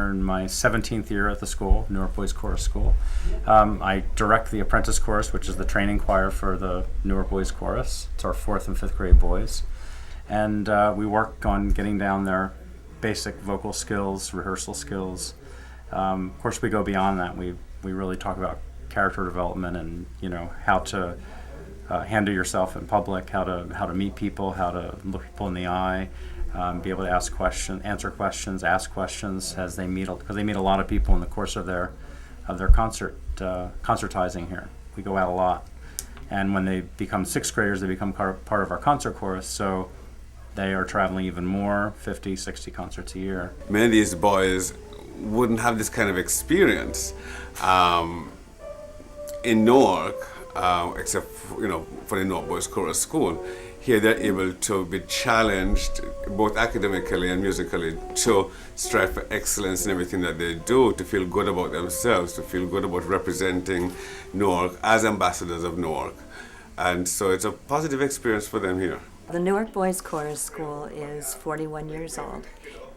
are in my 17th year at the school, Newark Boys Chorus School. I direct the Apprentice chorus, which is the training choir for the Newark Boys Chorus. It's our 4th and 5th grade boys. And we work on getting down their basic vocal skills, rehearsal skills. Of course, we go beyond that. We really talk about character development and, how to handle yourself in public, how to meet people, how to look people in the eye, be able to answer questions, ask questions as they meet, because they meet a lot of people in the course of their concertizing here. We go out a lot, and when they become 6th graders, they become part of our concert chorus. So they are traveling even more, 50, 60 concerts a year. Many of these boys wouldn't have this kind of experience in Newark, except for the Newark Boys Chorus School. Here they're able to be challenged both academically and musically to strive for excellence in everything that they do, to feel good about themselves, to feel good about representing Newark as ambassadors of Newark. And so it's a positive experience for them here. The Newark Boys Chorus School is 41 years old,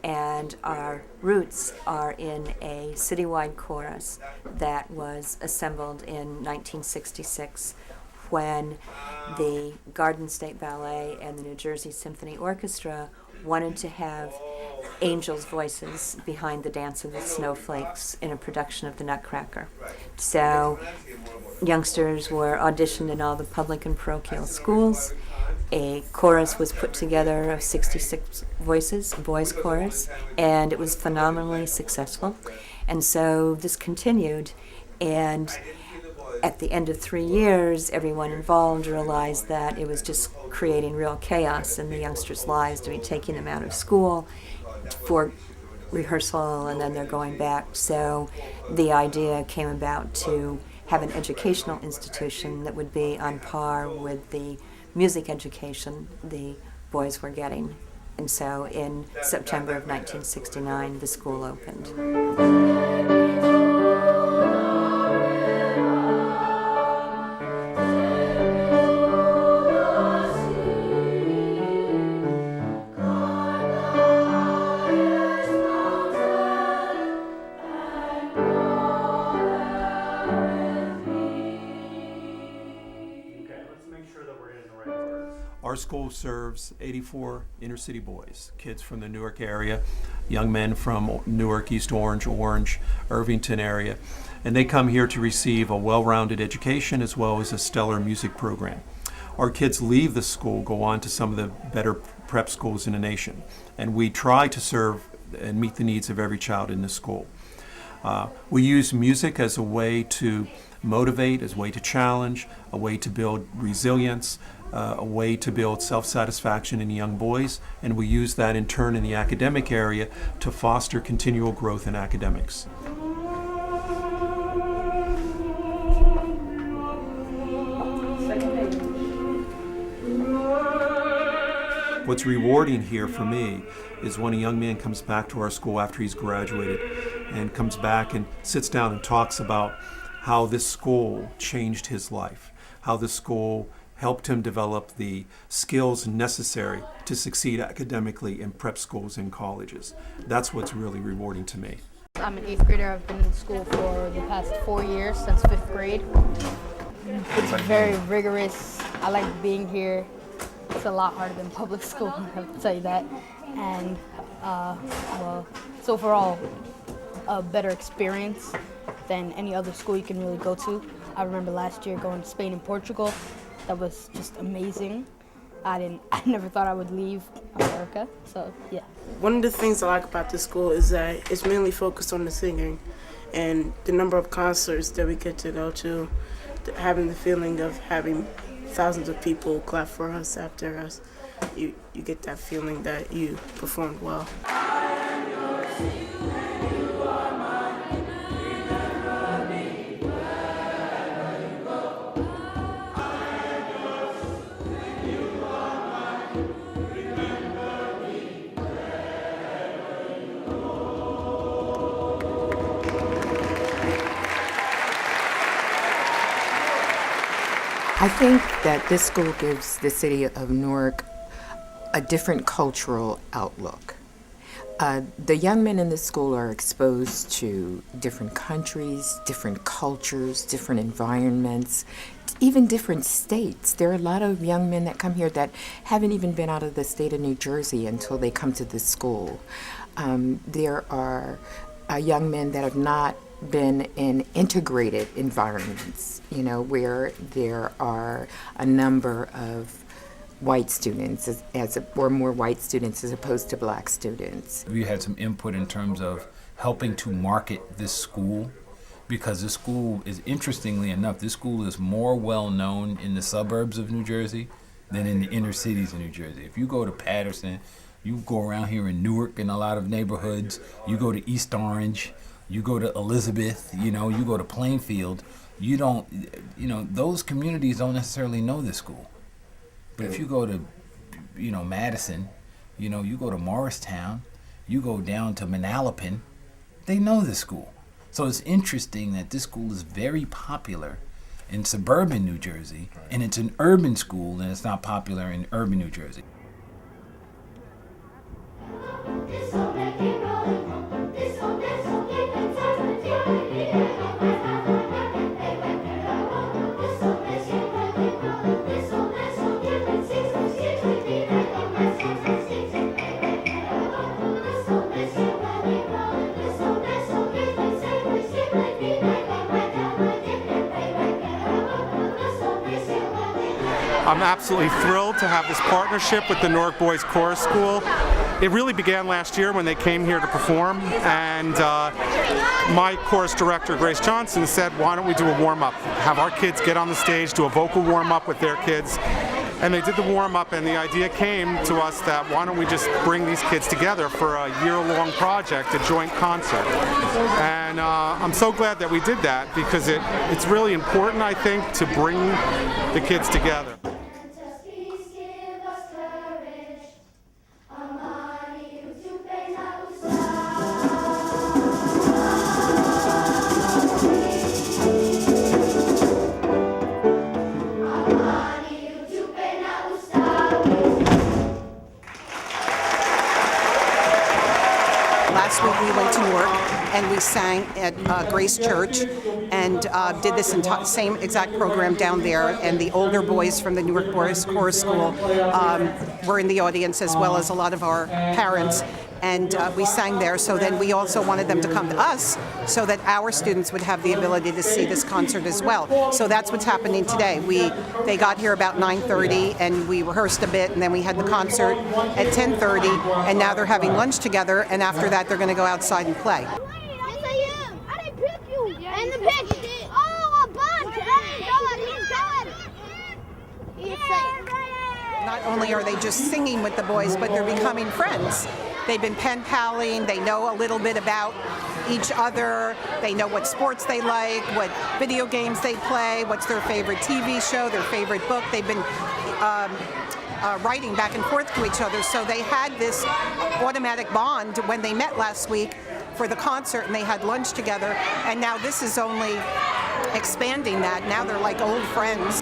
and our roots are in a citywide chorus that was assembled in 1966 when the Garden State Ballet and the New Jersey Symphony Orchestra wanted to have angels' voices behind the Dance of the Snowflakes in a production of the Nutcracker. So youngsters were auditioned in all the public and parochial schools. A chorus was put together of 66 voices, a boys' chorus, and it was phenomenally successful. And so this continued, and at the end of 3 years, everyone involved realized that it was just creating real chaos in the youngsters' lives to be taking them out of school for rehearsal, and then they're going back. So the idea came about to have an educational institution that would be on par with the music education the boys were getting. And so in September of 1969, the school opened. Our school serves 84 inner city boys, kids from the Newark area, young men from Newark, East Orange, Irvington area, and they come here to receive a well-rounded education as well as a stellar music program. Our kids leave the school, go on to some of the better prep schools in the nation, and we try to serve and meet the needs of every child in the school. We use music as a way to motivate, as a way to challenge, a way to build resilience, a way to build self-satisfaction in young boys, and we use that in turn in the academic area to foster continual growth in academics. What's rewarding here for me is when a young man comes back to our school after he's graduated and comes back and sits down and talks about how this school changed his life, how this school helped him develop the skills necessary to succeed academically in prep schools and colleges. That's what's really rewarding to me. I'm an 8th grader. I've been in school for the past 4 years, since 5th grade. It's very rigorous. I like being here. It's a lot harder than public school, I have to tell you that. And, it's overall a better experience than any other school you can really go to. I remember last year going to Spain and Portugal. That was just amazing. I never thought I would leave America, so yeah. One of the things I like about this school is that it's mainly focused on the singing and the number of concerts that we get to go to, having the feeling of having thousands of people clap for us after us. You get that feeling that you performed well. I think that this school gives the city of Newark a different cultural outlook. The young men in the school are exposed to different countries, different cultures, different environments, even different states. There are a lot of young men that come here that haven't even been out of the state of New Jersey until they come to this school. There are young men that have not been in integrated environments, where there are a number of white students or more white students as opposed to black students. We had some input in terms of helping to market this school, because this school is, interestingly enough, this school is more well known in the suburbs of New Jersey than in the inner cities of New Jersey. If you go to Patterson, you go around here in Newark in a lot of neighborhoods, you go to East Orange, you go to Elizabeth, you go to Plainfield, those communities don't necessarily know this school. But if you go to, Madison, you go to Morristown, you go down to Manalapan, they know this school. So it's interesting that this school is very popular in suburban New Jersey, and it's an urban school, and it's not popular in urban New Jersey. I'm absolutely thrilled to have this partnership with the Newark Boys Chorus School. It really began last year when they came here to perform, and my chorus director, Grace Johnson, said, why don't we do a warm-up? Have our kids get on the stage, do a vocal warm-up with their kids. And they did the warm-up, and the idea came to us that why don't we just bring these kids together for a year-long project, a joint concert. And I'm so glad that we did that, because it's really important, I think, to bring the kids together. Last week we went to Newark and we sang at Grace Church and did this same exact program down there, and the older boys from the Newark Boys Chorus School were in the audience, as well as a lot of our parents, and we sang there. So then we also wanted them to come to us so that our students would have the ability to see this concert as well. So that's what's happening today. They got here about 9:30 and we rehearsed a bit, and then we had the concert at 10:30, and now they're having lunch together, and after that they're going to go outside and play. Yes, I am. I didn't pick you. And the pitch. Oh, a bunch. He's safe. Not only are they just singing with the boys, but they're becoming friends. They've been pen paling, they know a little bit about each other, they know what sports they like, what video games they play, what's their favorite TV show, their favorite book. They've been writing back and forth to each other, so they had this automatic bond when they met last week for the concert, and they had lunch together, and now this is only expanding that. Now they're like old friends.